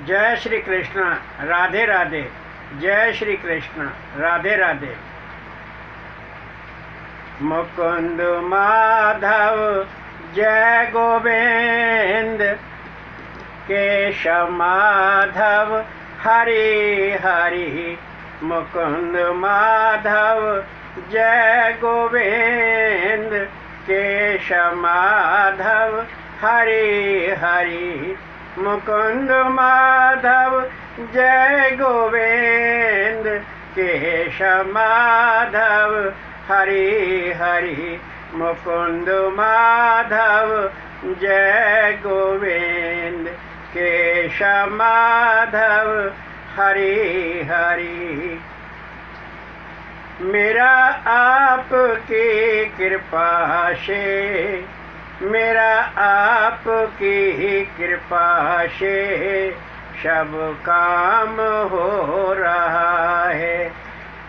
जय श्री कृष्ण, राधे राधे। जय श्री कृष्ण, राधे राधे। मुकुंद माधव जय गोविंद, केशव माधव हरि हरि। मुकुंद माधव जय गोविंद, केशव माधव हरि हरि। मुकुंद माधव जय गोविंद, केशव माधव हरि हरि। मुकुंद माधव जय गोविंद, केशव माधव हरि हरि। मेरा आपकी कृपा से, मेरा आपकी कृपा से सब काम हो रहा है।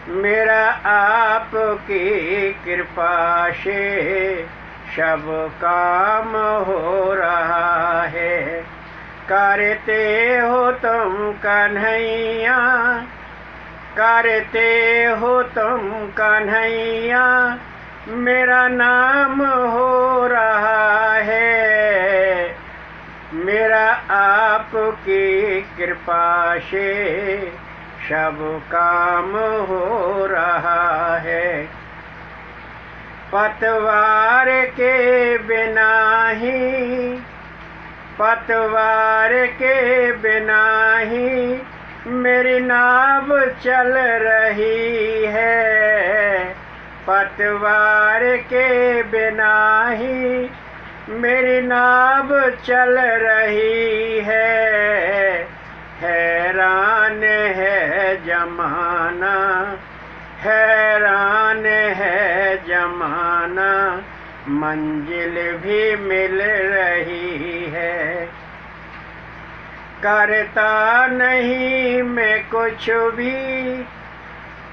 मेरा आपकी कृपा से सब काम हो रहा है। करते हो तुम कन्हैया, करते हो तुम कन्हैया, मेरा नाम हो रहा है। मेरा आपकी कृपा से सब काम हो रहा है। पतवार के बिना ही, पतवार के बिना ही मेरी नाव चल रही है। पतवार के बिना ही मेरी नाव चल रही है। हैरान है जमाना, हैरान है जमाना, मंजिल भी मिल रही है। करता नहीं मैं कुछ भी,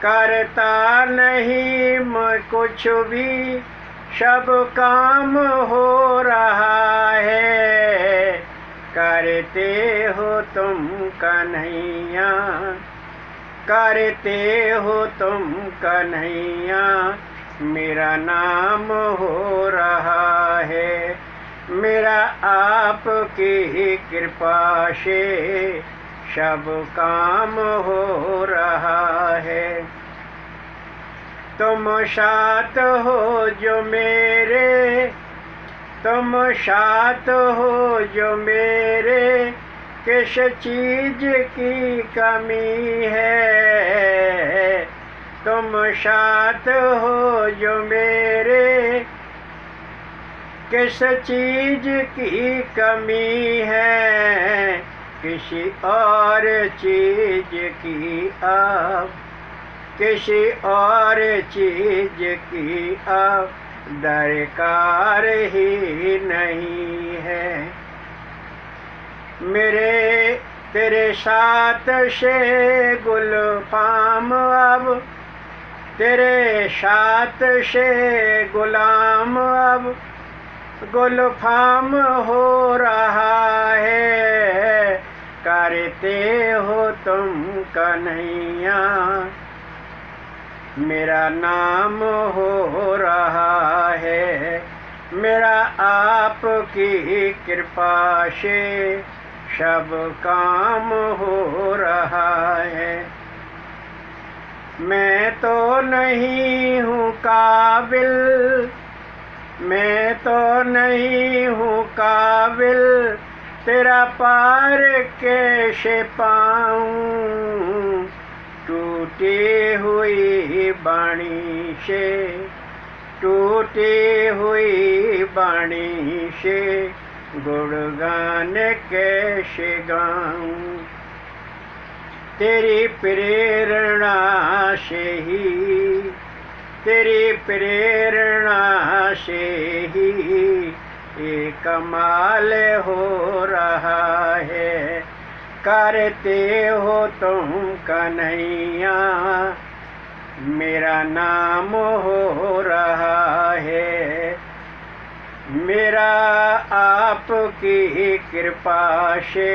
करता नहीं मैं कुछ भी, सब काम हो रहा है। करते हो तुम कन्हैया, करते हो तुम कन्हैया, मेरा नाम हो रहा है। मेरा आपकी कृपा से सब काम हो रहा है। तुम साथ हो जो मेरे, तुम साथ हो जो मेरे, किस चीज की कमी है। तुम साथ हो जो मेरे, किस चीज की कमी है। किसी और चीज की अब, किसी और चीज की अब दरकार ही नहीं है। मेरे तेरे साथ से गुलफाम अब, तेरे साथ से गुलाम अब गुलफाम हो रहा है। करते हो तुम कन्हैया, मेरा नाम हो रहा है। मेरा आपकी कृपा से सब काम हो रहा है। मैं तो नहीं हूँ काबिल, मैं तो नहीं हूँ काबिल, तेरा पार कैसे पाऊँ। टूटी हुई बाणी से, टूटी हुई बाणी से गुणगान कैसे गाऊँ। तेरी प्रेरणा से ही, तेरी प्रेरणा से ही ये कमाल हो रहा है। करते हो तुम कन्हैया, मेरा नाम हो रहा है। मेरा आपकी कृपा से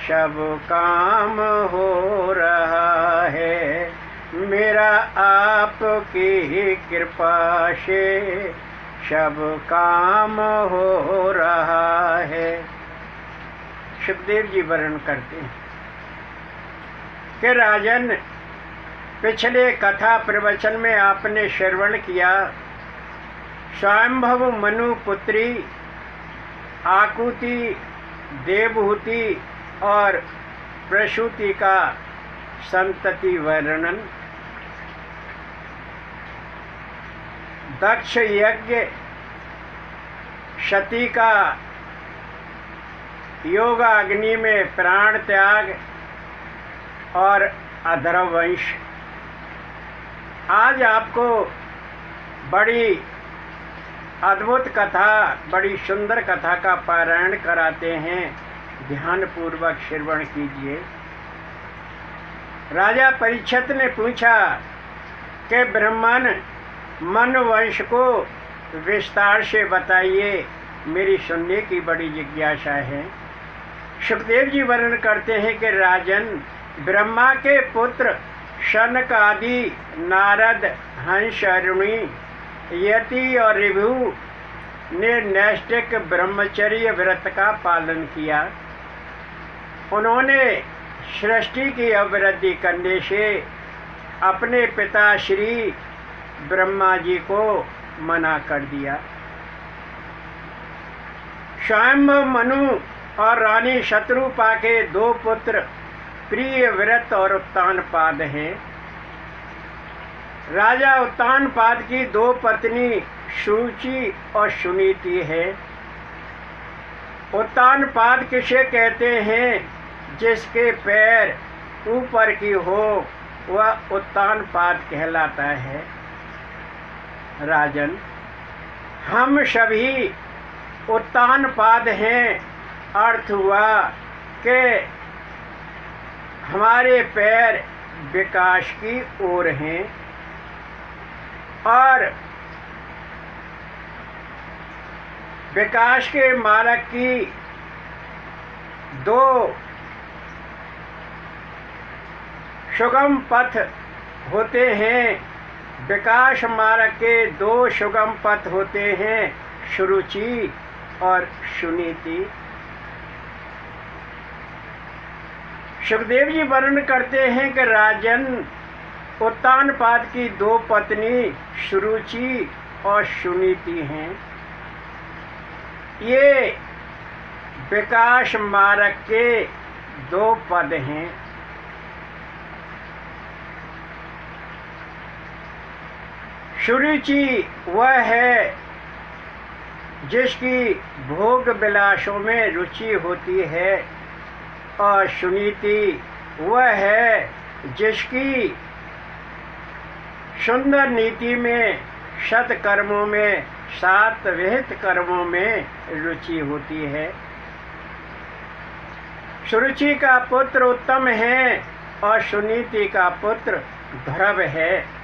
सब काम हो रहा है, मेरा आपकी कृपा से सब काम हो रहा है। सुखदेव जी वर्णन करते हैं कि राजन, पिछले कथा प्रवचन में आपने श्रवण किया स्वयंभव मनु पुत्री आकुति, देवहूति और प्रसूति का संतति वर्णन, दक्ष यज्ञ, सती का योगाग्नि में प्राण त्याग और अधर्वंश। आज आपको बड़ी अद्भुत कथा, बड़ी सुंदर कथा का पारायण कराते हैं, ध्यान पूर्वक श्रवण कीजिए। राजा परीक्षित ने पूछा कि ब्राह्मण मनु वंश को विस्तार से बताइए, मेरी सुनने की बड़ी जिज्ञासा है। सुखदेव जी वर्णन करते हैं कि राजन, ब्रह्मा के पुत्र शनक आदि, नारद, हंस, अरुणी, यति और ऋभु ने नैष्ठिक ब्रह्मचर्य व्रत का पालन किया। उन्होंने सृष्टि की अवृद्धि करने से अपने पिता श्री ब्रह्मा जी को मना कर दिया। स्वयं मनु और रानी शत्रुपा के दो पुत्र प्रियव्रत और उत्तानपाद हैं। राजा उत्तानपाद की दो पत्नी शुचि और सुनीति है। उत्तानपाद किसे कहते हैं? जिसके पैर ऊपर की हो वह उत्तानपाद कहलाता है। राजन, हम सभी उत्तानपाद हैं। अर्थ हुआ कि हमारे पैर विकास की ओर हैं और विकास के मार्ग की दो सुगम पथ होते हैं। विकास मार्ग के दो सुगम पथ होते हैं, सुरुचि और सुनीति। सुखदेव जी वर्णन करते हैं कि राजन, उत्तानपाद की दो पत्नी सुरुचि और सुनीति हैं। ये विकास मार्ग के दो पद हैं। सुरुचि वह है जिसकी भोग विलासों में रुचि होती है और सुनीति वह है जिसकी सुंदर नीति में, सत्कर्मों में, सात विहित कर्मों में रुचि होती है। सुरुचि का पुत्र उत्तम है और सुनीति का पुत्र ध्रुव है।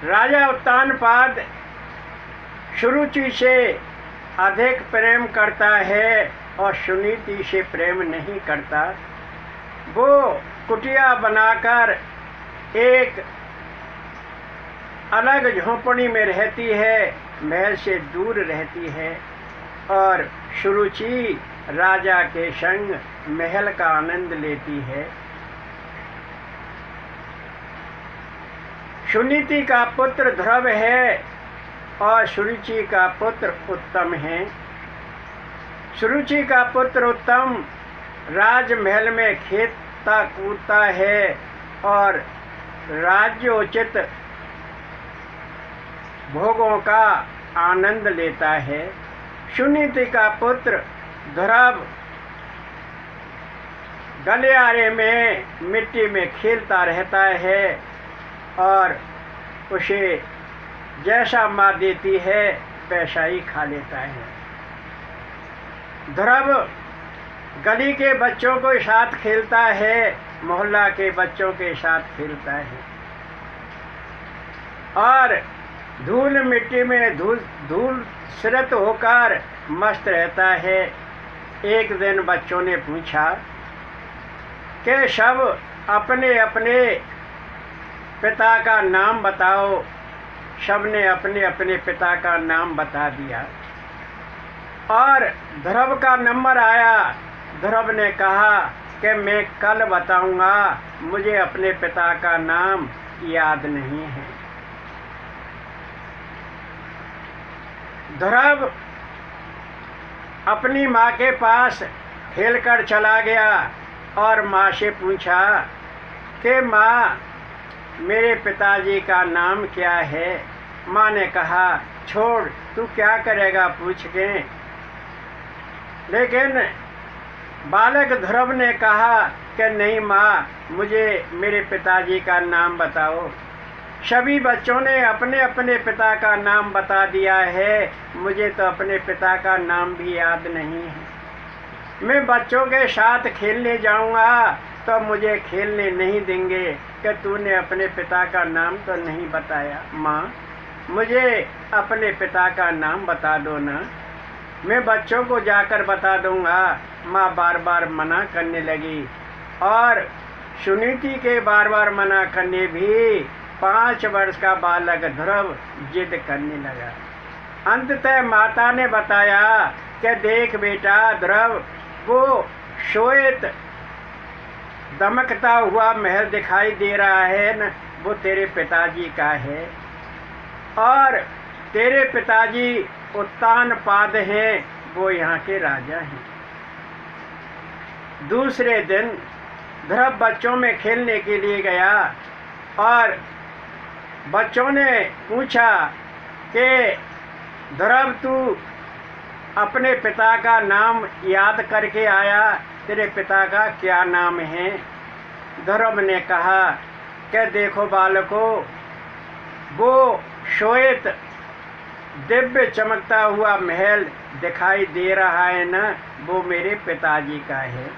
राजा उत्तानपाद सुरुचि से अधिक प्रेम करता है और सुनीति से प्रेम नहीं करता। वो कुटिया बनाकर एक अलग झोंपड़ी में रहती है, महल से दूर रहती है और सुरुचि राजा के संग महल का आनंद लेती है। सुनीति का पुत्र ध्रुव है और सुरुचि का पुत्र उत्तम है। सुरुचि का पुत्र उत्तम राजमहल में खेलता कूदता है और राज्योचित भोगों का आनंद लेता है। सुनीति का पुत्र ध्रुव गलियारे में मिट्टी में खेलता रहता है और उसे जैसा माँ देती है वैसा ही खा लेता है। ध्रुव गली के बच्चों के साथ खेलता है, मोहल्ला के बच्चों के साथ खेलता है और धूल मिट्टी में धूल सिरत होकर मस्त रहता है। एक दिन बच्चों ने पूछा कि सब अपने अपने पिता का नाम बताओ। सबने अपने अपने पिता का नाम बता दिया और ध्रुव का नंबर आया। ध्रुव ने कहा कि मैं कल बताऊंगा, मुझे अपने पिता का नाम याद नहीं है। ध्रुव अपनी माँ के पास खेलकर चला गया और माँ से पूछा कि माँ, मेरे पिताजी का नाम क्या है? माँ ने कहा, छोड़, तू क्या करेगा पूछ के। लेकिन बालक ध्रुव ने कहा कि नहीं माँ, मुझे मेरे पिताजी का नाम बताओ। सभी बच्चों ने अपने अपने पिता का नाम बता दिया है, मुझे तो अपने पिता का नाम भी याद नहीं है। मैं बच्चों के साथ खेलने जाऊंगा तो मुझे खेलने नहीं देंगे कि तूने अपने पिता का नाम तो नहीं बताया। माँ, मुझे अपने पिता का नाम बता दो ना, मैं बच्चों को जाकर बता दूंगा। माँ बार बार मना करने लगी और सुनीति के बार बार मना करने भी 5 वर्ष का बालक ध्रुव जिद करने लगा। अंततः माता ने बताया कि देख बेटा ध्रुव, वो श्वेत दमकता हुआ महल दिखाई दे रहा है न, वो तेरे पिताजी का है और तेरे पिताजी उत्तानपाद हैं, वो यहाँ के राजा हैं। दूसरे दिन ध्रुव बच्चों में खेलने के लिए गया और बच्चों ने पूछा कि ध्रुव, तू अपने पिता का नाम याद करके आया, तेरे पिता का क्या नाम है? ध्रुव ने कहा कि देखो बालको, वो श्वेत दिव्य चमकता हुआ महल दिखाई दे रहा है ना, वो मेरे पिताजी का है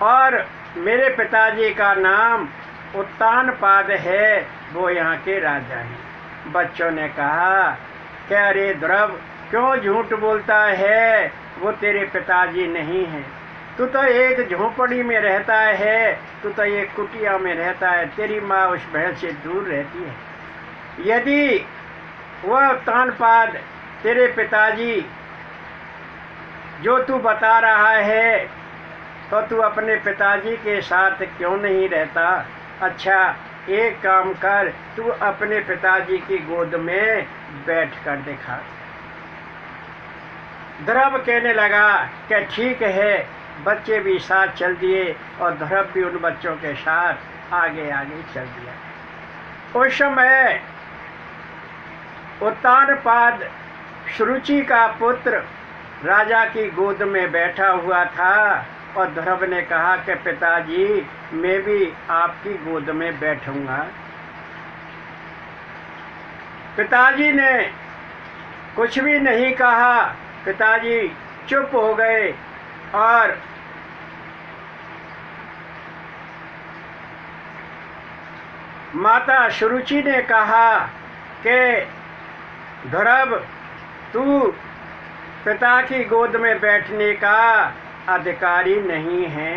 और मेरे पिताजी का नाम उत्तानपाद है, वो यहाँ के राजा हैं। बच्चों ने कहा कि अरे ध्रुव, क्यों झूठ बोलता है, वो तेरे पिताजी नहीं हैं। तू तो एक झोंपड़ी में रहता है, तू तो एक कुटिया में रहता है, तेरी माँ उस महल से दूर रहती है। यदि वह उत्तानपाद तेरे पिताजी जो तू बता रहा है, तो तू अपने पिताजी के साथ क्यों नहीं रहता? अच्छा, एक काम कर, तू अपने पिताजी की गोद में बैठ कर दिखा। ध्रुव कहने लगा कि ठीक है। बच्चे भी साथ चल दिए और ध्रुव भी उन बच्चों के साथ आगे आगे चल दिया। उस समय उत्तानपाद सुरुचि का पुत्र राजा की गोद में बैठा हुआ था और ध्रुव ने कहा कि पिताजी, मैं भी आपकी गोद में बैठूंगा। पिताजी ने कुछ भी नहीं कहा। पिताजी चुप हो गए और माता सुरुचि ने कहा कि ध्रुव, तू पिता की गोद में बैठने का अधिकारी नहीं है।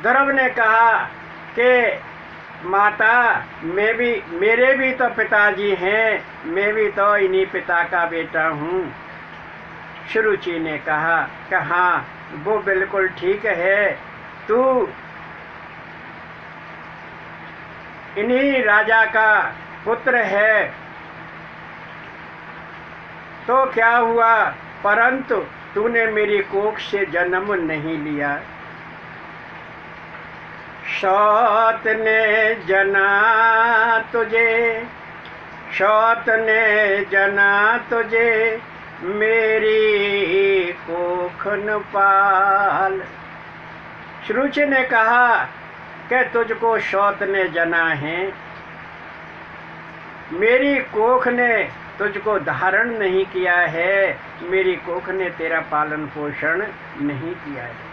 ध्रुव ने कहा कि माता, मेरे भी तो पिताजी हैं, मैं भी तो इन्हीं पिता का बेटा हूँ। सुरुचि ने कहा कि हाँ, वो बिल्कुल ठीक है, तू इन्हीं राजा का पुत्र है तो क्या हुआ, परंतु तूने मेरी कोख से जन्म नहीं लिया। सौत ने जना तुझे, सौत ने जना तुझे, मेरी कोख न पाल। सुरुचि ने कहा कि तुझको सौत ने जना है, मेरी कोख ने तुझको धारण नहीं किया है, मेरी कोख ने तेरा पालन पोषण नहीं किया है।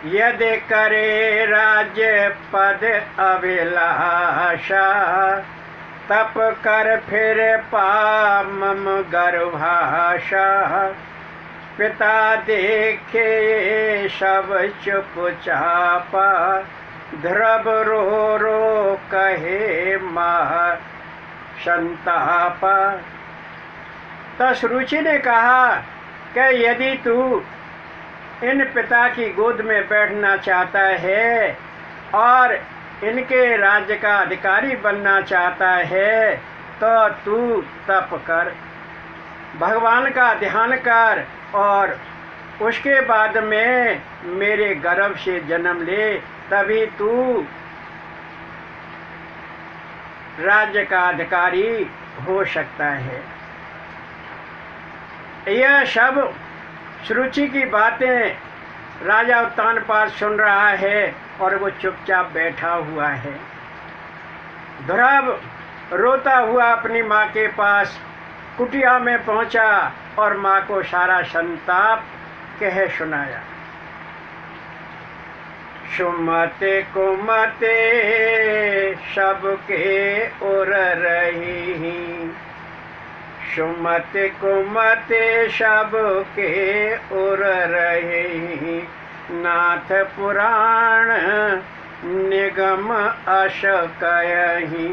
यदि करे राज्य पद अभिलाषा, तप कर फिर पामम गर्भाषा। पिता देखे सब चुपचापा, ध्रुव रो रो कहे माँ संतापा। तब रुचि ने कहा कि यदि तू इन पिता की गोद में बैठना चाहता है और इनके राज्य का अधिकारी बनना चाहता है तो तू तप कर, भगवान का ध्यान कर और उसके बाद में मेरे गर्भ से जन्म ले, तभी तू राज्य का अधिकारी हो सकता है। यह सब सुरुचि की बातें राजा उत्तानपाद सुन रहा है और वो चुपचाप बैठा हुआ है। ध्रुव रोता हुआ अपनी माँ के पास कुटिया में पहुंचा और माँ को सारा संताप कह सुनाया। सुमते कुमते सबके उर रही, सुमते कुमते सबके उर रही। नाथ पुराण निगम अश कयहि,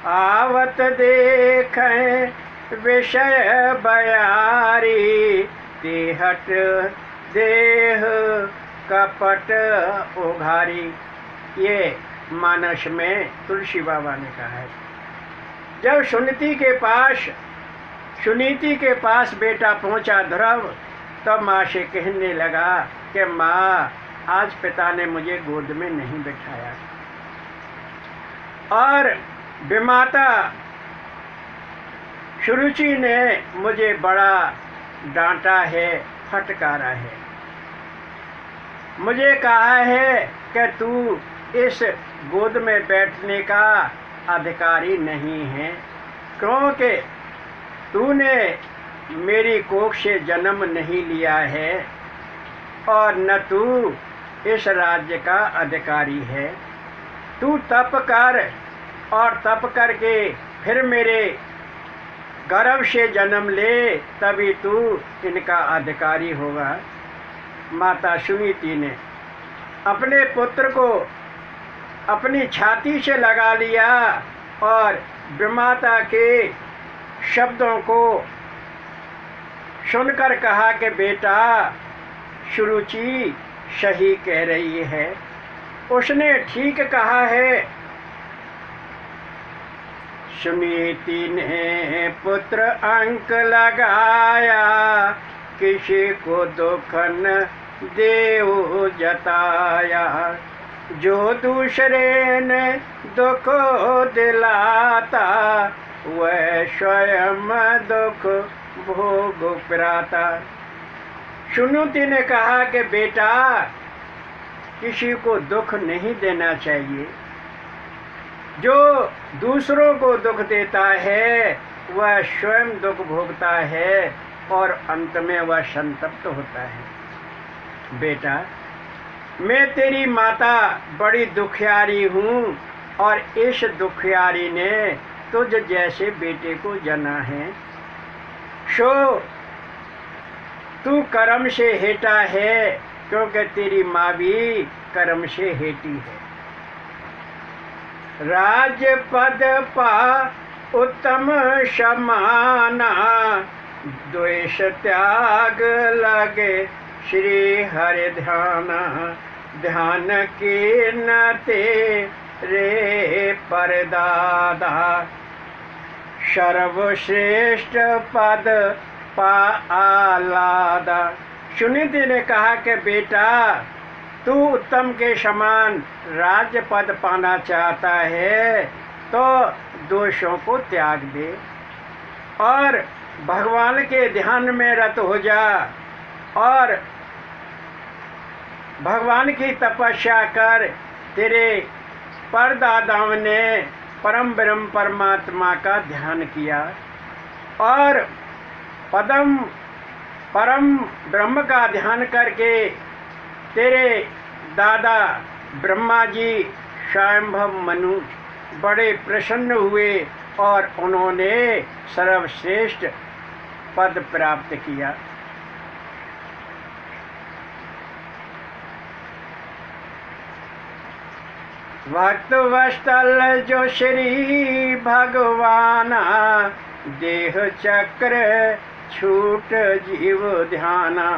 आवत देखें विषय बयारी। तिहट देह कपट उघारी। ये मानस में तुलसी बाबा ने कहा है। जब सुनीति के पास बेटा पहुंचा ध्रुव, तब माँ से कहने लगा कि माँ, आज पिता ने मुझे गोद में नहीं बिठाया और विमाता सुरुचि ने मुझे बड़ा डांटा है, फटकारा है। मुझे कहा है कि तू इस गोद में बैठने का अधिकारी नहीं है, क्योंकि तूने मेरी कोख से जन्म नहीं लिया है और न तू इस राज्य का अधिकारी है। तू तप कर और तप करके फिर मेरे गर्भ से जन्म ले, तभी तू इनका अधिकारी होगा। माता सुनीति ने अपने पुत्र को अपनी छाती से लगा लिया और विमाता के शब्दों को सुनकर कहा कि बेटा, सुरुचि सही कह रही है, उसने ठीक कहा है। सुनीति ने पुत्र अंक लगाया, किसी को दुख न देव जताया। जो दूसरे ने दुख दिलाता, वह स्वयं दुख भोग पिराता। सुनीति ने कहा कि बेटा, किसी को दुख नहीं देना चाहिए। जो दूसरों को दुख देता है वह स्वयं दुख भोगता है और अंत में वह संतप्त होता है। बेटा, मैं तेरी माता बड़ी दुखियारी हूँ और इस दुखियारी ने तुझ जैसे बेटे को जना है। सो तू कर्म से हेटा है, क्योंकि तेरी माँ भी कर्म से हेटी है। राज्य पद पा उत्तम समाना, द्वेष त्याग लगे श्री हरि ध्याना। ध्यान की न तेरे परदादा, सर्वश्रेष्ठ पद पा आलादा। सुनीति ने कहा कि बेटा, तू उत्तम के समान राज्य पद पाना चाहता है तो दोषों को त्याग दे और भगवान के ध्यान में रत हो जा और भगवान की तपस्या कर। तेरे परदादाओं ने परम ब्रह्म परमात्मा का ध्यान किया और परम ब्रह्म का ध्यान करके तेरे दादा ब्रह्मा जी स्वयंभव मनु बड़े प्रसन्न हुए और उन्होंने सर्वश्रेष्ठ पद प्राप्त किया। भक्त वत्सल जो श्री भगवाना, देह चक्र छूट जीव ध्याना,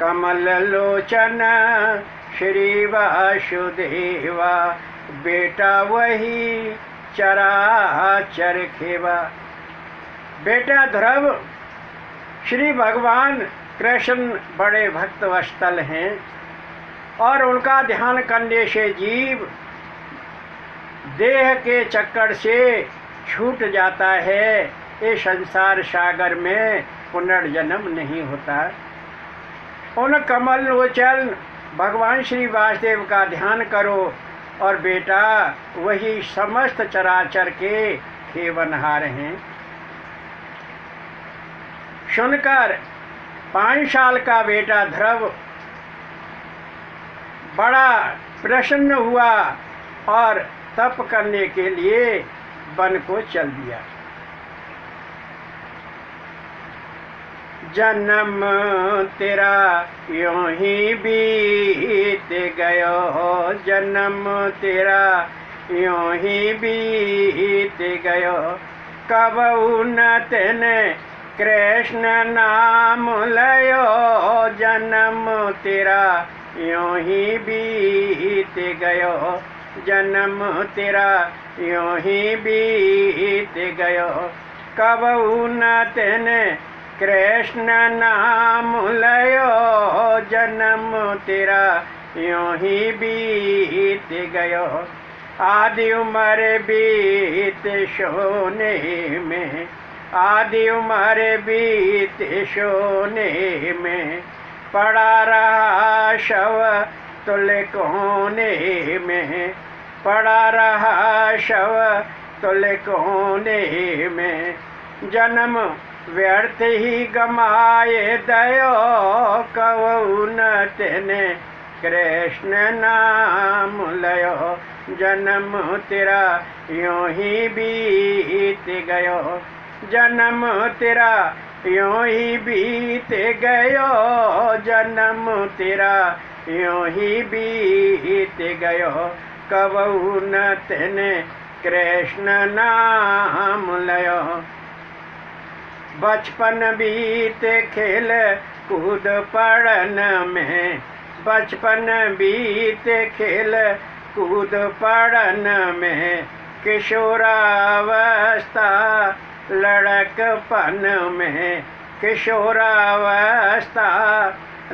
कमल लोचन श्री वासुदेवा, बेटा वही चराचर खेवा। बेटा ध्रुव, श्री भगवान कृष्ण बड़े भक्त वत्सल हैं और उनका ध्यान करने से जीव देह के चक्कर से छूट जाता है। इस संसार सागर में पुनर्जन्म नहीं होता। उन कमल लोचन भगवान श्री वासुदेव का ध्यान करो और बेटा वही समस्त चराचर के खेवनहार हैं। सुनकर 5 साल का बेटा ध्रुव बड़ा प्रसन्न हुआ और तप करने के लिए वन को चल दिया। जन्म तेरा यूं ही बीत गयो, जन्म तेरा यूं ही बीत गयो, कब न तेने कृष्ण नाम लयो, जन्म तेरा यूं ही बीत गयो, जन्म तेरा यूं ही बीत गयो, कब न तेने कृष्ण नाम लयो, जन्म तेरा यूं ही बीत गयो, आदि उम्र बीत सोने में, आदि उम्र बीत सोने में, पड़ा रहा शव तुल कोने में, पड़ा रहा शव तुल कोने में, जन्म व्यर्थ ही गमाए दयो, कवु न तेने कृष्ण नाम लयो, जन्म तेरा यूं ही बीत गयो, जन्म तेरा यूं ही बीत गयो, जन्म तेरा यूं ही बीत गयो, कबहू न तेने कृष्ण नाम लयो, बचपन बीते खेल कूद पड़न में, बचपन बीते खेल कूद पड़न में, किशोरावस्था लड़कपन में, किशोरावस्था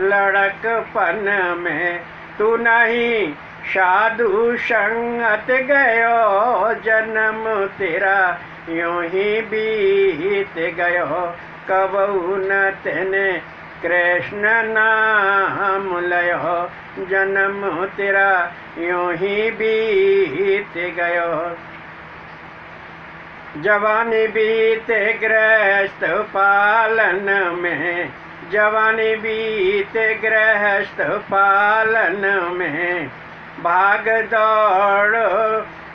लड़कपन में, तू नहीं साधु संगत गयो, जन्म तेरा यूं ही बीत गयो, कबहू न तेने कृष्ण नाम लयो, जन्म तेरा यूं ही बीत गयो, जवानी बीते गृहस्थ पालन में, जवानी बीते गृहस्थ पालन में, भाग दौड़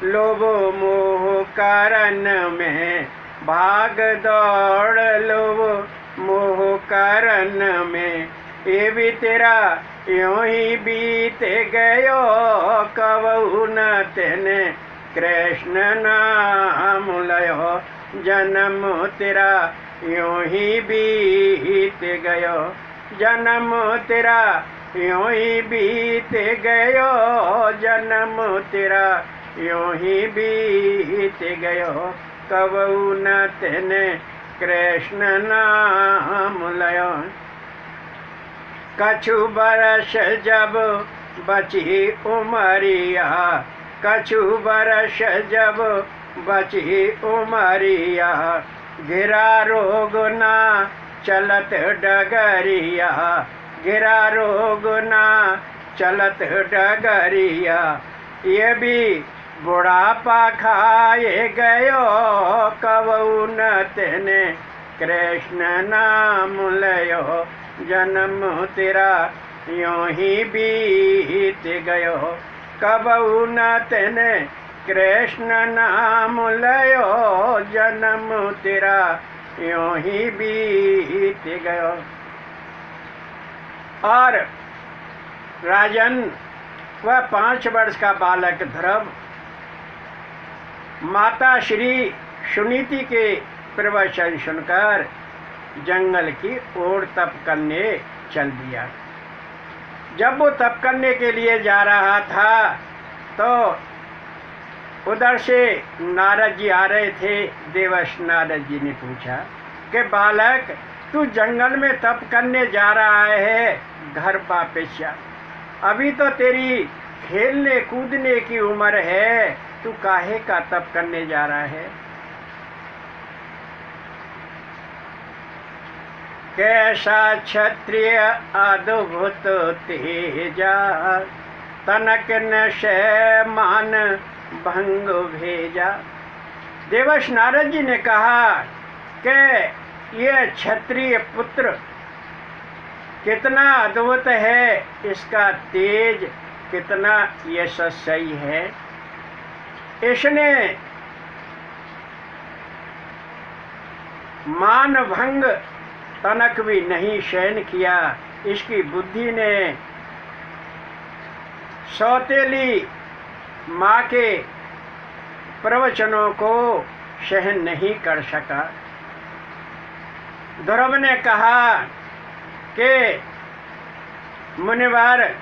लोभ मोह कारण में, भाग दौड़ लोभ मोह कारण में, ये भी तेरा यूं ही बीत गयो, कबहू न तेने कृष्ण नाम लयो, जन्म तेरा यूं ही बीत गयो, जन्म तेरा यूं ही बीत गयो, जन्म तेरा यूं ही बीत गयो, कबहू न तेने कृष्ण नाम लयो, कछु बरस जब बची उमरिया, कछु बरस जब बची उमरिया, गिरा रोग ना चलत डगरिया, गिरा रोग ना चलत डगरिया, ये भी बुढ़ापा खाए गयो, कबहू न तेने कृष्ण नाम लयो, जन्म तेरा यूं ही बीत गयो, कबहू न तेने कृष्ण नाम लयो, जन्म तेरा यूं ही बीत गयो। और राजन, वह 5 वर्ष का बालक ध्रुव माता श्री सुनीति के प्रवचन सुनकर जंगल की ओर तप करने चल दिया। जब वो तप करने के लिए जा रहा था तो उधर से नारद जी आ रहे थे। देवर्षि नारद जी ने पूछा कि बालक, तू जंगल में तप करने जा रहा है, घर वापस जा। अभी तो तेरी खेलने कूदने की उम्र है, तू काहे का तप करने जा रहा है? कैसा क्षत्रिय अद्भुत तेजा, तनक न शय मान भंग भेजा। देवर्षि नारद जी ने कहा कि यह क्षत्रिय पुत्र कितना अद्भुत है, इसका तेज कितना यशस्वी है। इसने मान भंग तनक भी नहीं सहन किया। इसकी बुद्धि ने सौतेली माँ के प्रवचनों को सहन नहीं कर सका। ध्रुव ने कहा कि मुनिवर,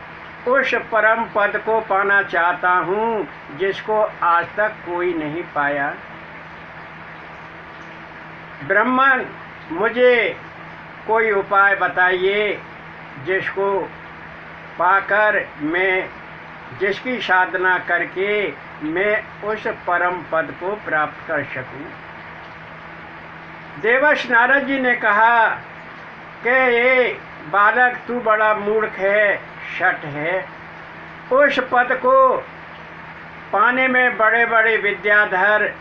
उस परम पद को पाना चाहता हूँ जिसको आज तक कोई नहीं पाया। ब्राह्मण, मुझे कोई उपाय बताइए जिसको पाकर मैं, जिसकी साधना करके मैं उस परम पद को प्राप्त कर सकूं। देवर्षि नारद जी ने कहा कि ये बालक, तू बड़ा मूर्ख है, शठ है। उस पद को पाने में बड़े बड़े विद्याधर,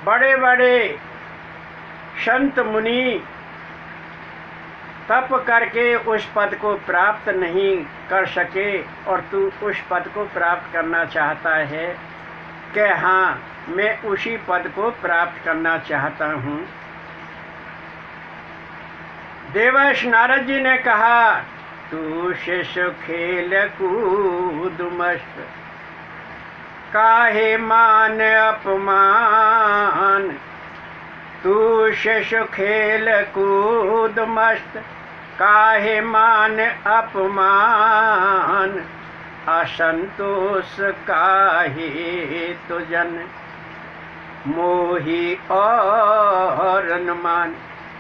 बड़े बड़े संत मुनि तप करके उस पद को प्राप्त नहीं कर सके, और तू उस पद को प्राप्त करना चाहता है कि हाँ, मैं उसी पद को प्राप्त करना चाहता हूँ। देवर्षि नारद जी ने कहा, तू शिशु खेल कूद मस्त, काहे मान अपमान। तू शिशु खेल कूद मस्त, काहे मान अपमान। असंतोष काहे तुझन, मोही और अनुमान।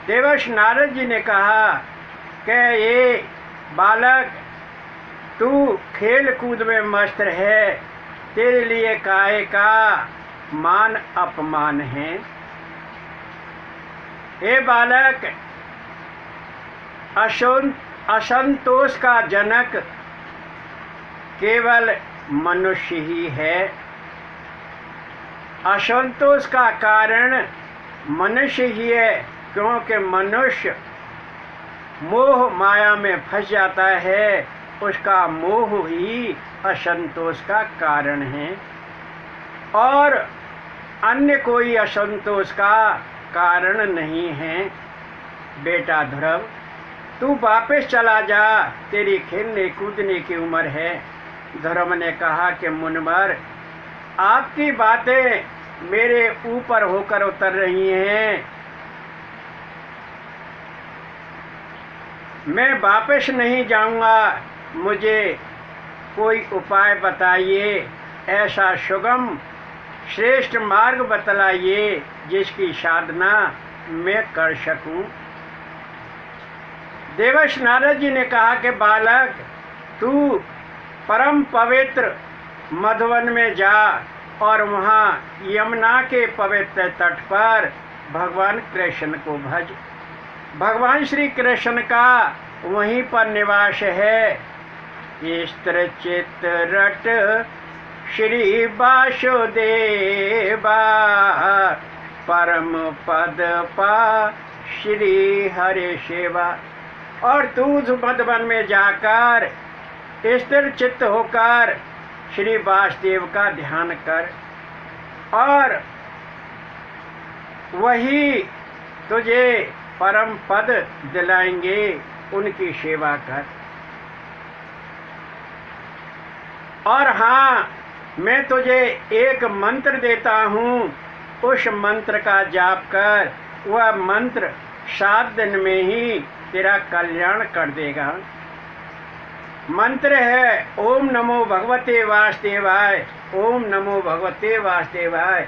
देवर्षि नारद जी ने कहा कि ये बालक, तू खेल कूद में मस्त है, तेरे लिए काहे का मान अपमान है। ये बालक, असंतोष का जनक केवल मनुष्य ही है। असंतोष का कारण मनुष्य ही है, क्योंकि मनुष्य मोह माया में फंस जाता है। उसका मोह ही असंतोष का कारण है, और अन्य कोई असंतोष का कारण नहीं है। बेटा ध्रुव, तू वापस चला जा, तेरी खेलने कूदने की उम्र है। ध्रुव ने कहा कि मुनिवर, आपकी बातें मेरे ऊपर होकर उतर रही हैं। मैं वापस नहीं जाऊंगा, मुझे कोई उपाय बताइए, ऐसा सुगम श्रेष्ठ मार्ग बतलाइए जिसकी साधना मैं कर सकूं। देवर्षि नारद जी ने कहा कि बालक, तू परम पवित्र मधुवन में जा और वहाँ यमुना के पवित्र तट पर भगवान कृष्ण को भज। भगवान श्री कृष्ण का वहीं पर निवास है। स्त्र चित रट श्री वासुदेवा, परम पद पा श्री हरि सेवा। और तू उस मधुवन में जाकर स्थिर चित्त होकर श्री वासुदेव का ध्यान कर और वही तुझे परम पद दिलाएंगे। उनकी सेवा कर। और हाँ, मैं तुझे एक मंत्र देता हूँ, उस मंत्र का जाप कर। वह मंत्र 7 दिन में ही तेरा कल्याण कर देगा। मंत्र है ओम नमो भगवते वासुदेवाय, ओम नमो भगवते वासुदेवाय।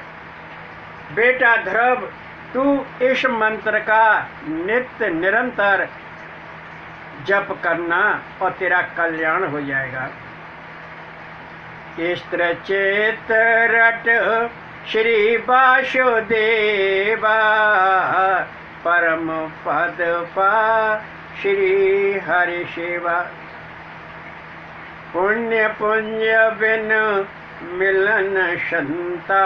बेटा ध्रुव, तू इस मंत्र का नित्य निरंतर जप करना और तेरा कल्याण हो जाएगा। स्त्र चेत रट श्री वासुदेवा, परम पद पा श्री हरि सेवा। पुण्य पुण्य बिन मिलन संता।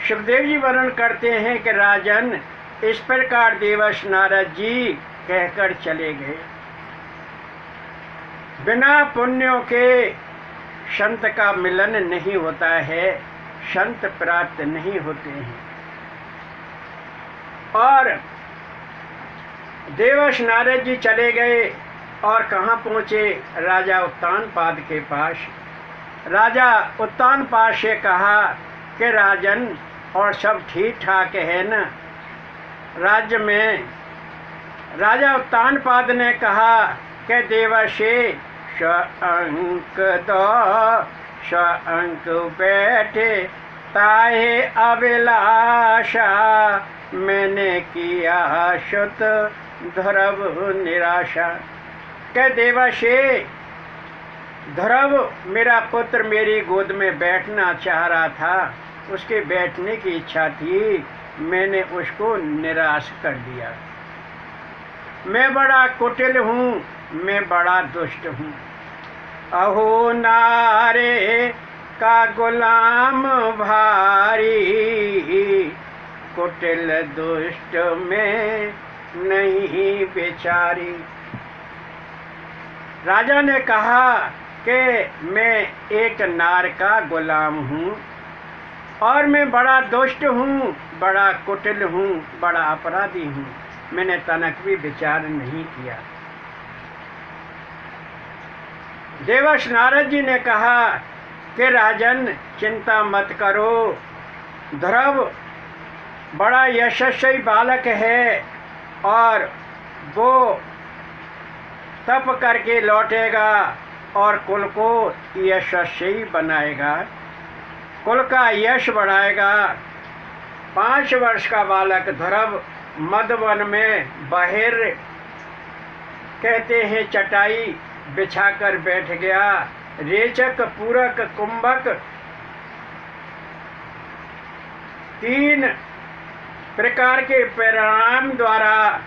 सुखदेव जी वर्णन करते हैं कि राजन, इस प्रकार देवर्षि नारद जी कहकर चले गए। बिना पुण्यों के संत का मिलन नहीं होता है, संत प्राप्त नहीं होते हैं। और देवर्षि नारद जी चले गए और कहाँ पहुँचे? राजा उत्तानपाद के पास। राजा उत्तानपाद से कहा कि राजन, और सब ठीक ठाक है न राज्य में? राजा उत्तानपाद ने कहा कि देवर्षि, अंक दो अंक बैठे ताहे अभिलाषा, मैंने किया शुत ध्रुव निराशा। के देवर्षि, ध्रुव मेरा पुत्र मेरी गोद में बैठना चाह रहा था, उसके बैठने की इच्छा थी, मैंने उसको निराश कर दिया। मैं बड़ा कुटिल हूँ, मैं बड़ा दुष्ट हूँ। अहो नारे का गुलाम भारी, कुटिल दुष्ट में नहीं बेचारी। राजा ने कहा कि मैं एक नार का गुलाम हूँ और मैं बड़ा दुष्ट हूँ, बड़ा कुटिल हूँ, बड़ा अपराधी हूँ। मैंने तनक भी विचार नहीं किया। देवर्षि नारद जी ने कहा कि राजन, चिंता मत करो, ध्रुव बड़ा यशस्वी बालक है और वो तप करके लौटेगा और कुल को यशस्वी बनाएगा, कुल का यश बढ़ाएगा। 5 वर्ष का बालक ध्रुव मधुवन में बाहर कहते हैं चटाई बिछाकर बैठ गया। रेचक, पूरक, कुंभक 3 प्रकार के परिणाम द्वारा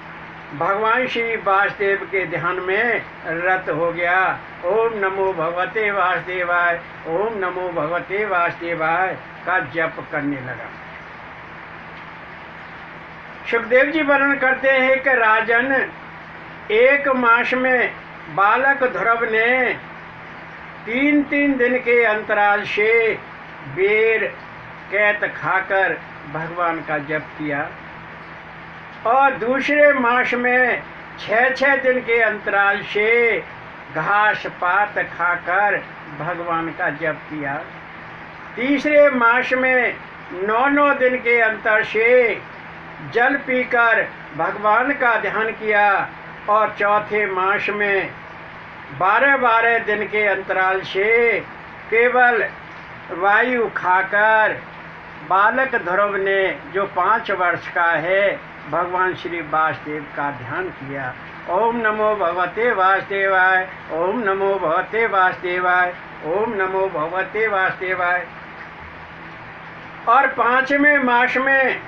भगवान श्री वासुदेव के ध्यान में रत हो गया। ओम नमो भगवते वासुदेवाय, ओम नमो भगवते वासुदेवाय का जप करने लगा। सुखदेव जी वर्णन करते हैं कि राजन, 1 मास में बालक ध्रुव ने 3-3 दिन के अंतराल से बेर कैत खाकर भगवान का जप किया और दूसरे मास में 6-6 दिन के अंतराल से घास पात खाकर भगवान का जप किया। तीसरे मास में 9-9 दिन के अंतर से जल पीकर भगवान का ध्यान किया और चौथे मास में 12-12 दिन के अंतराल से केवल वायु खाकर बालक ध्रुव ने, जो 5 वर्ष का है, भगवान श्री वासुदेव का ध्यान किया। ओम नमो भगवते वासुदेवाय, ओम नमो भगवते वासुदेवाय, ओम नमो भगवते वासुदेवाय। और 5वें मास में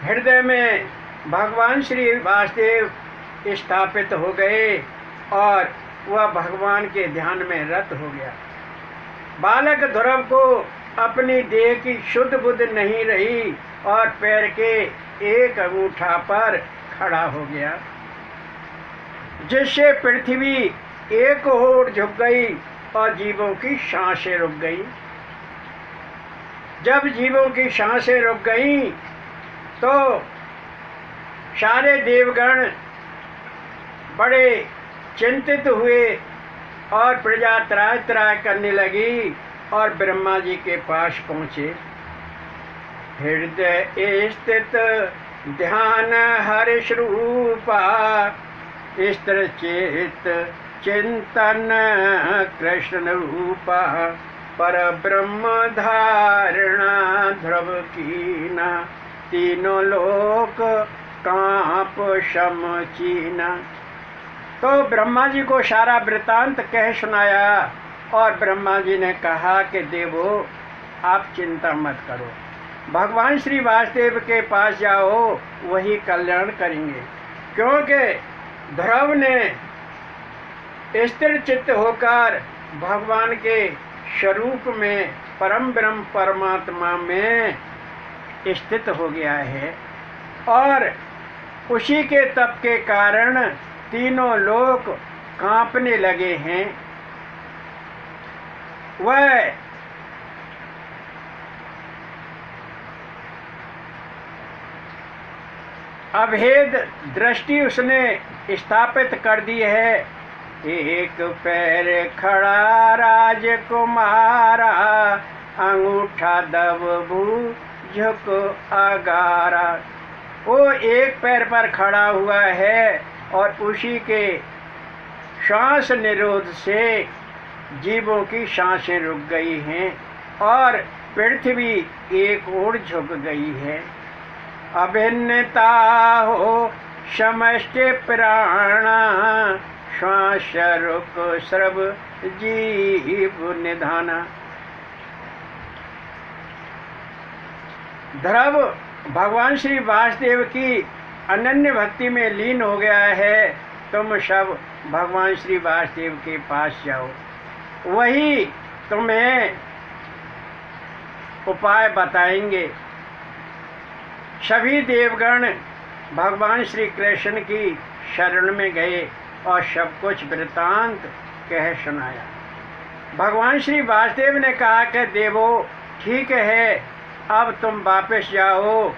हृदय में भगवान श्री वासुदेव स्थापित हो गए और वह भगवान के ध्यान में रत हो गया। बालक ध्रुव को अपनी देह की शुद्ध बुद्ध नहीं रही और पैर के एक अंगूठा पर खड़ा हो गया, जिससे पृथ्वी एक ओर झुक गई और जीवों की सांसें रुक गई। जब जीवों की सांसें रुक गई तो सारे देवगण बड़े चिंतित हुए और प्रजा त्राह त्राह करने लगी और ब्रह्मा जी के पास पहुँचे। हृदय स्थित ध्यान हर्ष रूपा, स्थिर चित्त चिंतन कृष्ण रूपा, पर ब्रह्म धारणा ध्रुव कीना, तीनों लोक कांप शम चीना। तो ब्रह्मा जी को सारा वृतांत कह सुनाया और ब्रह्मा जी ने कहा कि देवो आप चिंता मत करो, भगवान श्री वासुदेव के पास जाओ, वही कल्याण करेंगे। क्योंकि ध्रुव ने स्थिर चित्त होकर भगवान के स्वरूप में परम ब्रह्म परमात्मा में स्थित हो गया है और उसी के तप के कारण तीनों लोक कांपने लगे हैं। वह अभेद दृष्टि उसने स्थापित कर दी है। एक पैर खड़ा राजकुमारा, अंगूठा दब झुक अगारा। वो एक पैर पर खड़ा हुआ है और उसी के श्वास निरोध से जीवों की सांसें रुक गई हैं और पृथ्वी एक ओर झुक गई है। अभिन्नता हो समष्टि प्राणा, श्वास रुक सर्व जीव निधाना। ध्रुव भगवान श्री वासुदेव की अनन्य भक्ति में लीन हो गया है। तुम सब भगवान श्री वासुदेव के पास जाओ, वही तुम्हें उपाय बताएंगे। सभी देवगण भगवान श्री कृष्ण की शरण में गए और सब कुछ वृतांत कह सुनाया। भगवान श्री वासुदेव ने कहा कि देवो ठीक है, अब तुम वापस जाओ,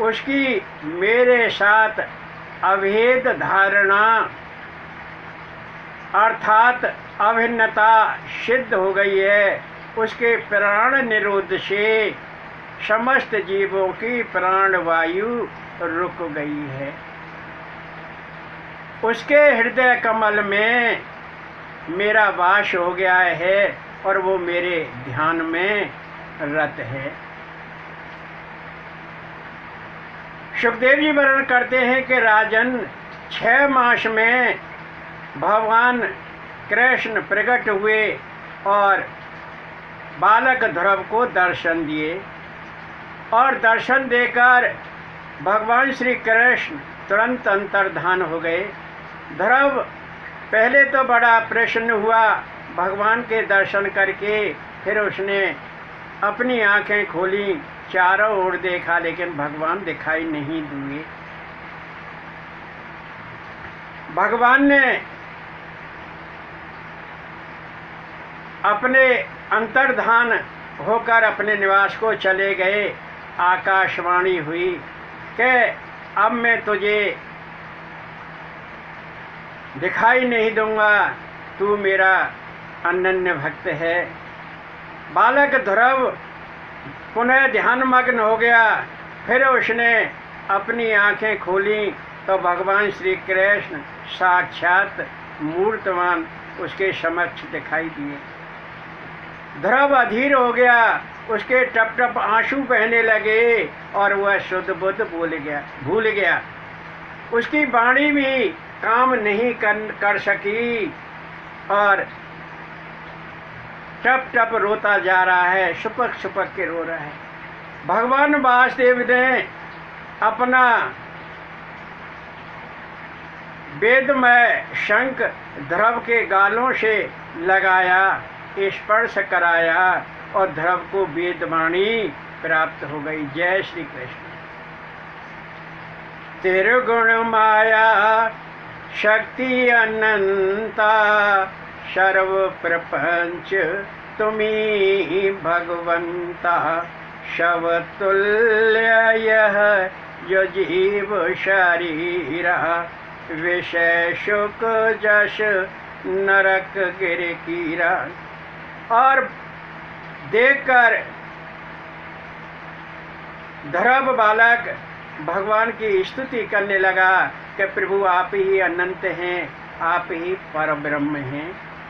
उसकी मेरे साथ अभेद धारणा अर्थात अभिन्नता सिद्ध हो गई है। उसके प्राण निरोध से समस्त जीवों की प्राण वायु रुक गई है। उसके हृदय कमल में मेरा वास हो गया है और वो मेरे ध्यान में रत है। सुखदेव जी वर्णन करते हैं कि राजन 6 मास में भगवान कृष्ण प्रकट हुए और बालक ध्रुव को दर्शन दिए और दर्शन देकर भगवान श्री कृष्ण तुरंत अंतर्धान हो गए। ध्रुव पहले तो बड़ा प्रसन्न हुआ भगवान के दर्शन करके, फिर उसने अपनी आंखें खोली, चारों ओर देखा, लेकिन भगवान दिखाई नहीं दिए। भगवान ने अपने अंतर्धान होकर अपने निवास को चले गए। आकाशवाणी हुई कि अब मैं तुझे दिखाई नहीं दूंगा, तू मेरा अनन्य भक्त है। बालक ध्रुव पुनः ध्यानमग्न हो गया। फिर उसने अपनी आंखें खोली तो भगवान श्री कृष्ण साक्षात मूर्तमान उसके समक्ष दिखाई दिए। ध्रुव अधीर हो गया, उसके टप टप आंसू बहने लगे और वह शुद्ध बुद्ध भूल गया। उसकी वाणी भी काम नहीं कर सकी और टप टप रोता जा रहा है, सुपक सुपक के रो रहा है। भगवान वासुदेव ने अपना वेदमय शंख ध्रुव के गालों से लगाया, स्पर्श कराया और ध्रुव को वेदवाणी प्राप्त हो गई। जय श्री कृष्ण। तिरुगुण माया शक्ति अनंता, सर्व प्रपंच तुम्ही भगवंता। शवतुल्य यह जो जीव शरीरा, विषय सुख जश नरक गिर कीरा। और देखकर ध्रुव बालक भगवान की स्तुति करने लगा कि प्रभु आप ही अनंत हैं, आप ही परब्रह्म हैं,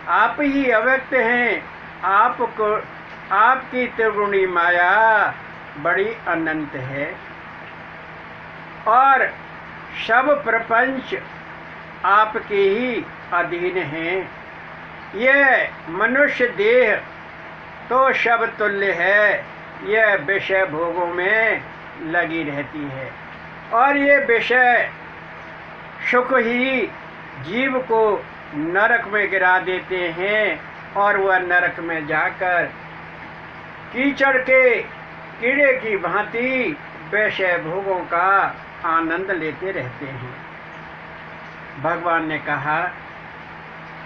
आप ही अव्यक्त हैं। आपको आपकी त्रिगुणी माया बड़ी अनंत है और सब प्रपंच आपके ही अधीन हैं। यह मनुष्य देह तो शव तुल्य है, यह विषय भोगों में लगी रहती है और ये विषय सुख ही जीव को नरक में गिरा देते हैं और वह नरक में जाकर कीचड़ के कीड़े की भांति विषय भोगों का आनंद लेते रहते हैं। भगवान ने कहा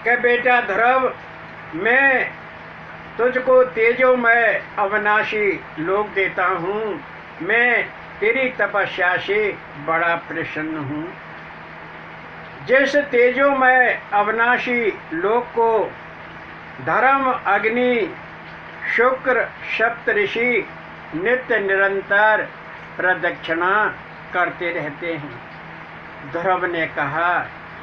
कि बेटा ध्रुव, मैं तुझको तेजोमय अविनाशी लोक देता हूँ। मैं तेरी तपस्या से बड़ा प्रसन्न हूँ। जिस तेजोमय अविनाशी लोक को धर्म अग्नि शुक्र सप्तऋषि नित्य निरंतर प्रदक्षिणा करते रहते हैं। ध्रुव ने कहा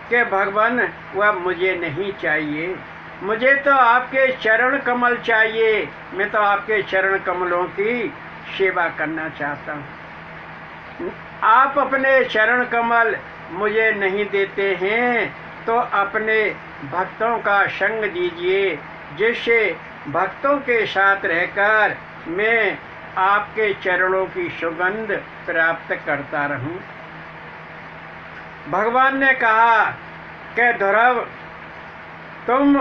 कि भगवान वह मुझे नहीं चाहिए, मुझे तो आपके चरण कमल चाहिए। मैं तो आपके चरण कमलों की सेवा करना चाहता हूँ। आप अपने चरण कमल मुझे नहीं देते हैं तो अपने भक्तों का संग दीजिए, जिससे भक्तों के साथ रहकर मैं आपके चरणों की सुगंध प्राप्त करता रहूं। भगवान ने कहा कि ध्रुव, तुम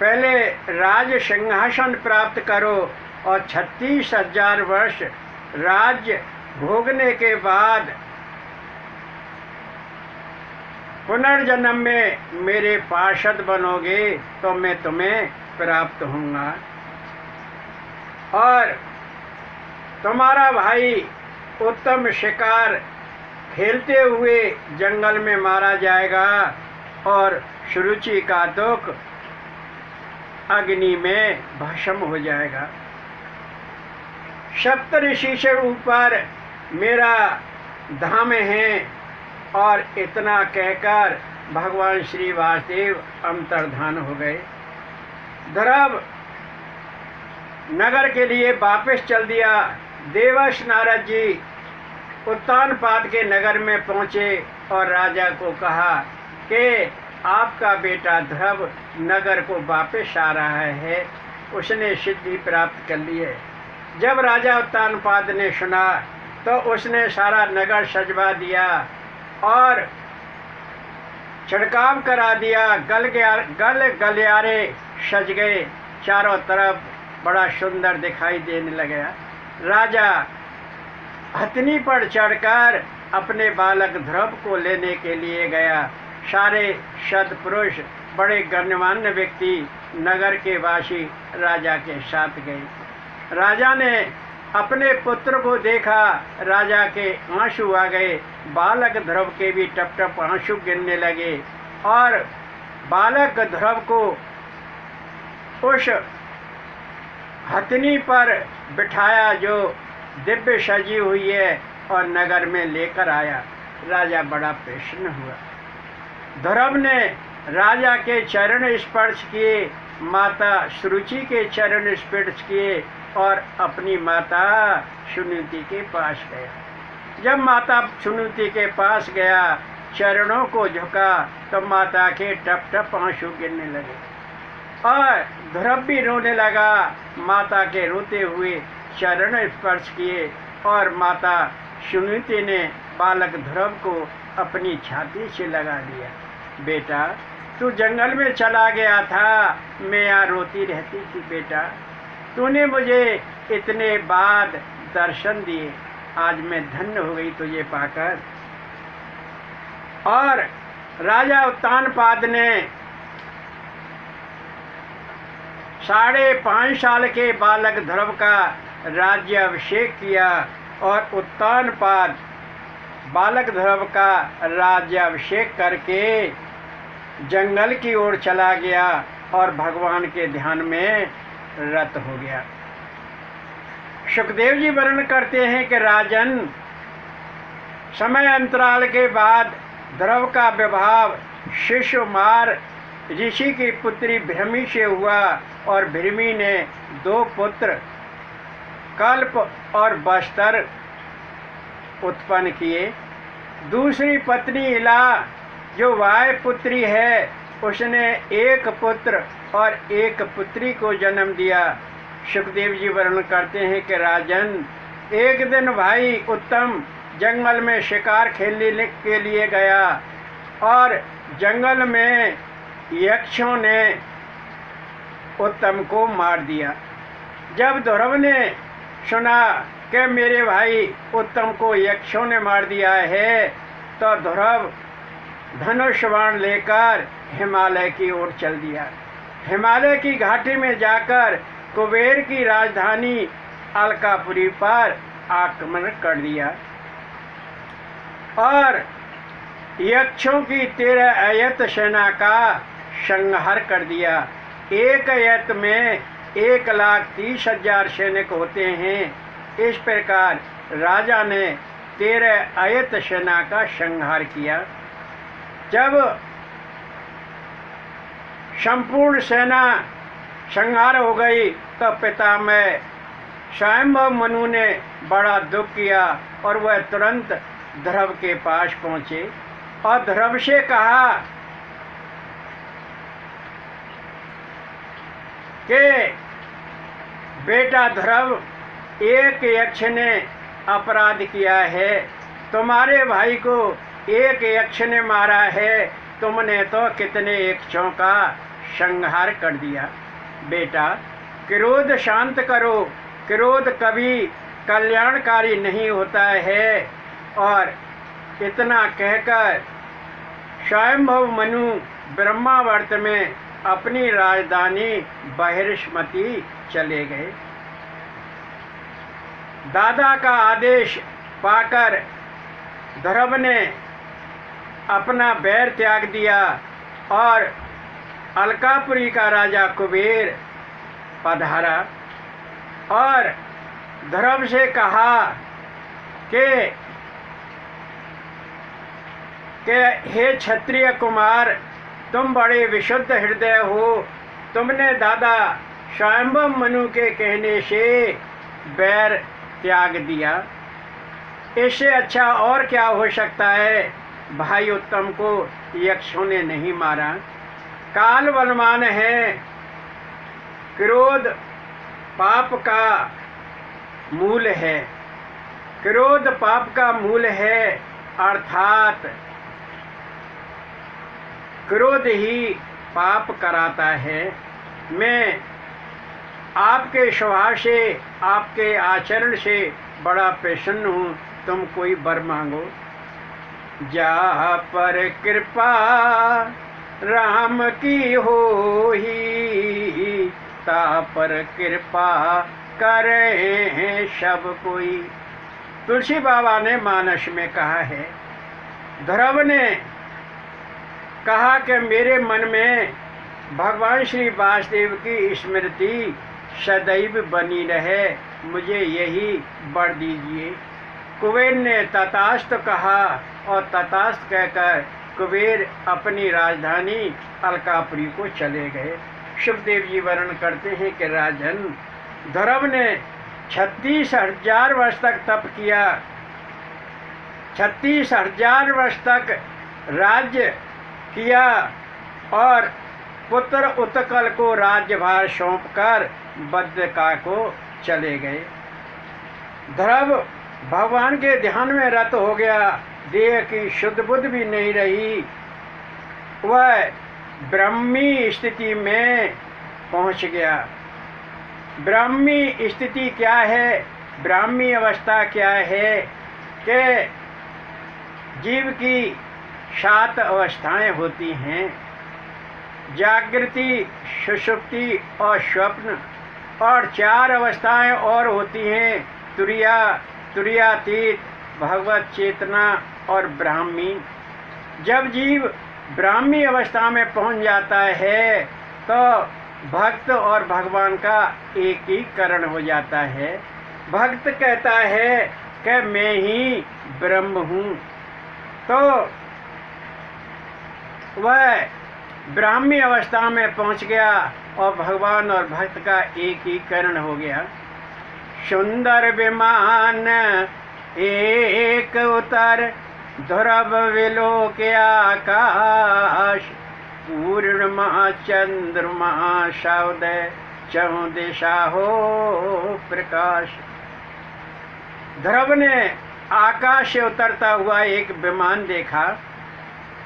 पहले राज सिंहासन प्राप्त करो और 36,000 वर्ष राज्य भोगने के बाद पुनर्जन्म में मेरे पार्षद बनोगे तो मैं तुम्हें प्राप्त होऊंगा और तुम्हारा भाई उत्तम शिकार खेलते हुए जंगल में मारा जाएगा और सुरुचि का दुख अग्नि में भस्म हो जाएगा। सप्तऋषि से ऊपर मेरा धाम है। और इतना कहकर भगवान श्री वासुदेव अंतर्धान हो गए। ध्रुव नगर के लिए वापस चल दिया। देवर्षि नारद जी उत्तानपाद के नगर में पहुँचे और राजा को कहा कि आपका बेटा ध्रुव नगर को वापस आ रहा है, उसने सिद्धि प्राप्त कर ली है। जब राजा उत्तानपाद ने सुना तो उसने सारा नगर सजवा दिया और छिड़काव करा दिया। गलियारे सज गए, चारों तरफ बड़ा सुंदर दिखाई देने लगा। राजा हथनी पर चढ़कर अपने बालक ध्रुव को लेने के लिए गया। सारे सद्पुरुष बड़े गण्यमान्य व्यक्ति नगर के वासी राजा के साथ गए। राजा ने अपने पुत्र को देखा, राजा के आंसू आ गए। बालक ध्रुव के भी टप टप आंसू गिरने लगे और बालक ध्रुव को उस हथनी पर बिठाया जो दिव्य सजी हुई है और नगर में लेकर आया। राजा बड़ा प्रसन्न हुआ। ध्रुव ने राजा के चरण स्पर्श किए, माता सुरुचि के चरण स्पर्श किए और अपनी माता सुनीति के पास गया। जब माता सुनीति के पास गया, चरणों को झुका तो माता के टप टप आंसू गिरने लगे और ध्रुव भी रोने लगा। माता के रोते हुए चरण स्पर्श किए और माता सुनीति ने बालक ध्रुव को अपनी छाती से लगा दिया। बेटा, तू जंगल में चला गया था, मैं यहाँ रोती रहती थी। बेटा, तूने मुझे इतने बाद दर्शन दिए, आज मैं धन्य हो गई तुझे पाकर। और राजा उत्तानपाद ने 5.5 साल के बालक ध्रुव का राज्याभिषेक किया और उत्तानपाद बालक ध्रुव का राज्याभिषेक करके जंगल की ओर चला गया और भगवान के ध्यान में रत हो गया। सुखदेव जी वर्णन करते हैं कि राजन, समय अंतराल के बाद ध्रुव का विवाह शिशुमार ऋषि की पुत्री भृमि से हुआ और भृमि ने 2 पुत्र कल्प और बस्तर उत्पन्न किए। दूसरी पत्नी इला जो वाय पुत्री है, उसने 1 पुत्र और 1 पुत्री को जन्म दिया। सुखदेव जी वर्णन करते हैं कि राजन, एक दिन भाई उत्तम जंगल में शिकार खेलने के लिए गया और जंगल में यक्षों ने उत्तम को मार दिया। जब ध्रुव ने सुना कि मेरे भाई उत्तम को यक्षों ने मार दिया है, तो ध्रुव धनुष बाण लेकर हिमालय की ओर चल दिया। हिमालय की घाटी में जाकर कुबेर की राजधानी अलकापुरी पर आक्रमण कर दिया और यक्षों की 13 अयत सेना का संहार कर दिया। एक अयत में 1,30,000 सैनिक होते हैं। इस प्रकार राजा ने 13 अयत सेना का संहार किया। जब संपूर्ण सेना संहार हो गई तो पितामह स्वयंभव मनु ने बड़ा दुख किया और वह तुरंत ध्रुव के पास पहुँचे और ध्रुव से कहा कि बेटा ध्रुव, एक यक्ष ने अपराध किया है, तुम्हारे भाई को एक यक्ष ने मारा है, तुमने तो कितने यक्षों का संहार कर दिया। बेटा, क्रोध शांत करो, क्रोध कभी कल्याणकारी नहीं होता है। और इतना कहकर स्वयंभव मनु ब्रह्मावर्त में अपनी राजधानी बहिष्मती चले गए। दादा का आदेश पाकर ध्रुव ने अपना बैर त्याग दिया और अलकापुरी का राजा कुबेर पधारा और ध्रुव से कहा कि हे क्षत्रिय कुमार, तुम बड़े विशुद्ध हृदय हो, तुमने दादा स्वयंभव मनु के कहने से बैर त्याग दिया। इससे अच्छा और क्या हो सकता है। भाई उत्तम को यक्षों ने नहीं मारा। काल बलवान है। क्रोध पाप का मूल है। क्रोध पाप का मूल है, अर्थात क्रोध ही पाप कराता है। मैं आपके स्वभाव से, आपके आचरण से बड़ा प्रसन्न हूँ। तुम कोई वर मांगो। जा पर कृपा राम की होही, ता पर कृपा करे सब कोई। तुलसी बाबा ने मानस में कहा है। ध्रुव ने कहा कि मेरे मन में भगवान श्री वासुदेव की स्मृति सदैव बनी रहे, मुझे यही वर दीजिए। कुबेर ने तथास्तु कहा और तथास्तु कहकर कुबेर अपनी राजधानी अलकापुरी को चले गए। सुखदेव जी वर्णन करते हैं कि राजन, ध्रुव ने 36,000 वर्ष तक तप किया। 36,000 वर्ष तक राज्य किया और पुत्र उत्कल को राज्यभार सौंपकर बद्रिका को चले गए। ध्रुव भगवान के ध्यान में रत हो गया। देह की शुद्ध बुद्ध भी नहीं रही। वह ब्रह्मी स्थिति में पहुंच गया। ब्राह्मी स्थिति क्या है, ब्राह्मी अवस्था क्या है कि जीव की 7 अवस्थाएं होती हैं, जागृति, सुषुप्ति और स्वप्न, और 4 अवस्थाएं और होती हैं, तुरिया, तुरियातीत, भगवत चेतना और ब्राह्मी। जब जीव ब्राह्मी अवस्था में पहुंच जाता है तो भक्त और भगवान का एकीकरण हो जाता है। भक्त कहता है कि मैं ही ब्रह्म हूँ, तो वह ब्राह्मी अवस्था में पहुंच गया और भगवान और भक्त का एकीकरण हो गया। सुंदर विमान एक उतर, ध्रुव विलोक आकाश, पूर्णिमा चंद्रमा सौदय, चहुं दिशा हो प्रकाश। ध्रुव ने आकाश से उतरता हुआ एक विमान देखा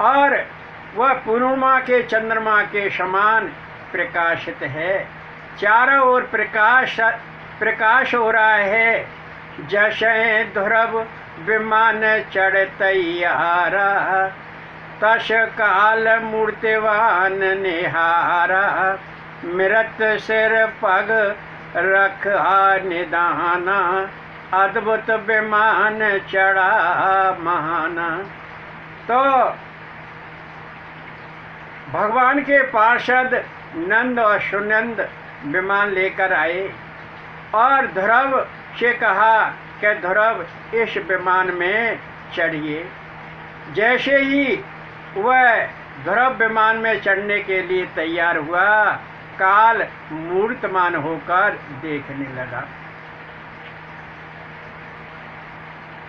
और वह पूर्णिमा के चंद्रमा के समान प्रकाशित है। चारों ओर प्रकाश हो रहा है। जैसे ध्रुव विमान चढ़ तैयारा, तस काल मूर्तिवान निहारा, मृत सिर पग रखा निदाना, अद्भुत विमान चढ़ा महाना। तो भगवान के पार्षद नंद और सुनंद विमान लेकर आए और ध्रुव से कहा कि ध्रुव इस विमान में चढ़िए। जैसे ही वह ध्रुव विमान में चढ़ने के लिए तैयार हुआ, काल मूर्तमान होकर देखने लगा।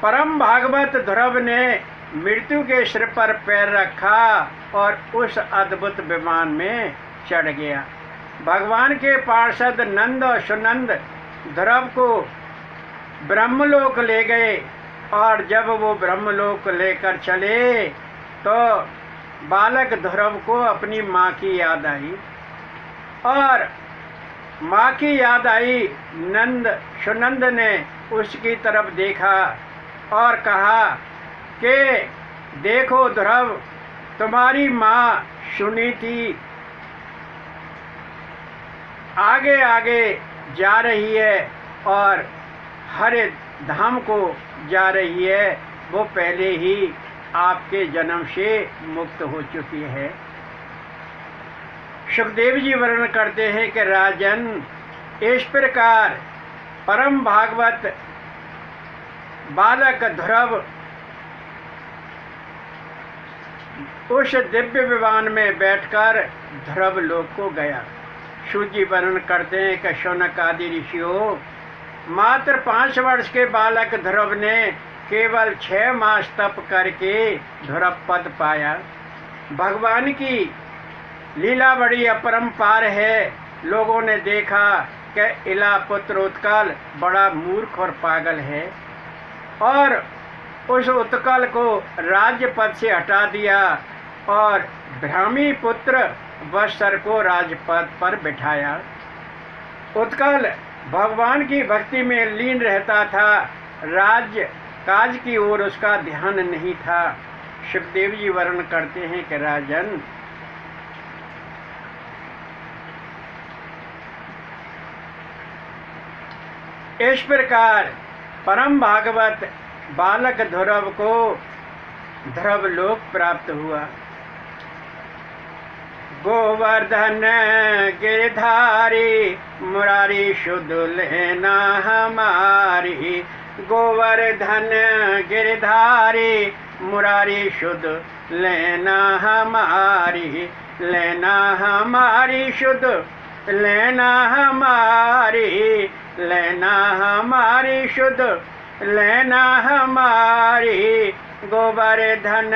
परम भागवत ध्रुव ने मृत्यु के सिर पर पैर रखा और उस अद्भुत विमान में चढ़ गया। भगवान के पार्षद नंद और सुनंद ध्रुव को ब्रह्मलोक ले गए और जब वो ब्रह्मलोक लेकर चले तो बालक ध्रुव को अपनी माँ की याद आई और माँ की याद आई। नंद सुनंद ने उसकी तरफ देखा और कहा कि देखो ध्रुव, तुम्हारी माँ सुनी थी आगे आगे जा रही है और हरे धाम को जा रही है, वो पहले ही आपके जन्म से मुक्त हो चुकी है। सुखदेव जी वर्णन करते हैं कि राजन, इस प्रकार परम भागवत बालक ध्रुव उस दिव्य विमान में बैठकर ध्रुव लोक को गया। सूजी वर्णन करते हैं कि शौनक आदि ऋषियों, मात्र 5 वर्ष के बालक ध्रुव ने केवल 6 मास तप करके ध्रुव पद पाया। भगवान की लीला बड़ी अपरंपार है। लोगों ने देखा कि इला पुत्र उत्कल बड़ा मूर्ख और पागल है और उस उत्कल को राज्य पद से हटा दिया और ब्राह्मी पुत्र वत्सर को राजपद पर बिठाया। उत्कल भगवान की भक्ति में लीन रहता था, राज्य काज की ओर उसका ध्यान नहीं था। सुखदेव जी वर्णन करते हैं कि राजन, इस प्रकार परम भागवत बालक ध्रुव को ध्रुव लोक प्राप्त हुआ। गोवर्धन गिरधारी मुरारी शुद्ध लेना हमारी, गोवर्धन गिरधारी मुरारी शुद्ध लेना हमारी, लेना हमारी शुद्ध लेना हमारी, लेना हमारी शुद्ध लेना हमारी, गोवर्धन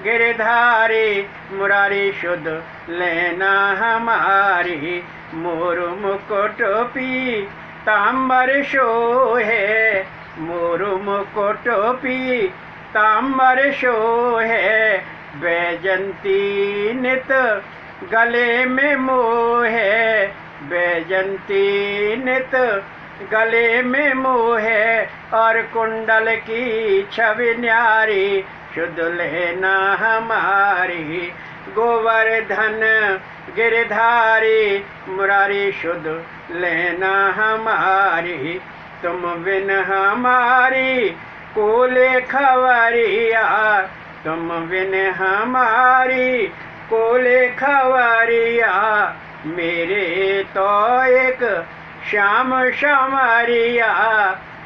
गिरधारी मुरारी शुद्ध लेना हमारी, मोर मुकुट पीताम्बर शोहे, मोर मुकुट पीताम्बर शोहे, वैजंती नित गले में मोहे, वैजंती नित गले में मोहे, और कुंडल की छवि न्यारी शुद्ध लेना हमारी। गोवर्धन गिरधारी मुरारी शुद्ध लेना हमारी। तुम बिन हमारी कोले खवरिया, तुम बिन हमारी कोले खवरिया। मेरे तो एक श्याम श्यामरिया,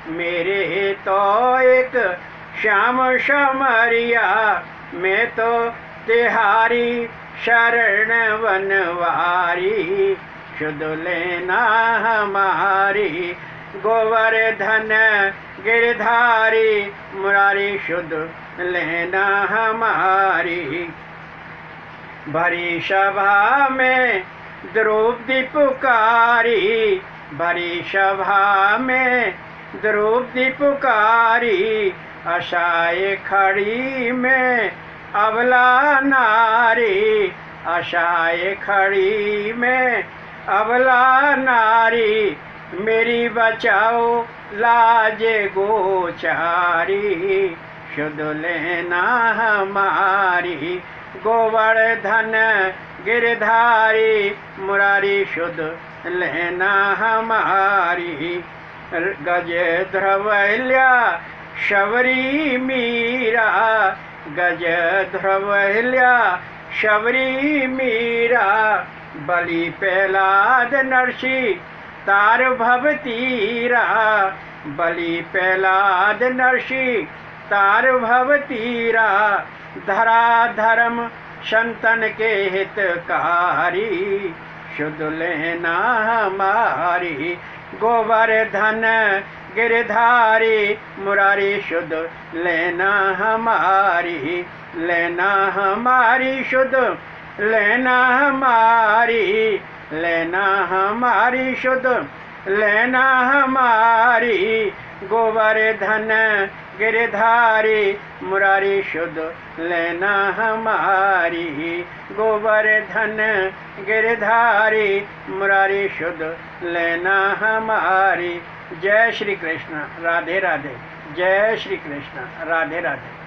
मेरे तो एक श्याम श्यामरिया। मैं तो तिहारी शरण वनवारी, शुद्ध लेना हमारी। गोवर्धन गिरधारी मुरारी शुद्ध लेना हमारी। भरी सभा में द्रौपदी पुकारी, भरी सभा में द्रौपदी पुकारी। असहाय खड़ी में अबला नारी, असहाय खड़ी में अबला नारी। मेरी बचाओ लाज गोचारी, शुद्ध लेना हमारी। गोवर्धन गिरधारी मुरारी शुद्ध लेना हमारी। गज ध्रवल्या शबरी मीरा, गज ध्रवल्या शबरी मीरा। बलि प्रहलाद नरसी तार भवतीरा, बलि प्रहलाद नरसी तार भवतीरा। धरा धर्म संतन के हितकारी, शुद्ध लेना हमारी। गोवर्धन गिरधारी मुरारी शुद्ध लेना हमारी, लेना हमारी शुद्ध लेना हमारी, लेना हमारी शुद्ध लेना हमारी। गोवर्धन गिरधारी मुरारी शुद्ध लेना हमारी। गोवर्धन गिरधारी मुरारी शुद्ध लेना हमारी। जय श्री कृष्ण, राधे राधे। जय श्री कृष्ण, राधे राधे।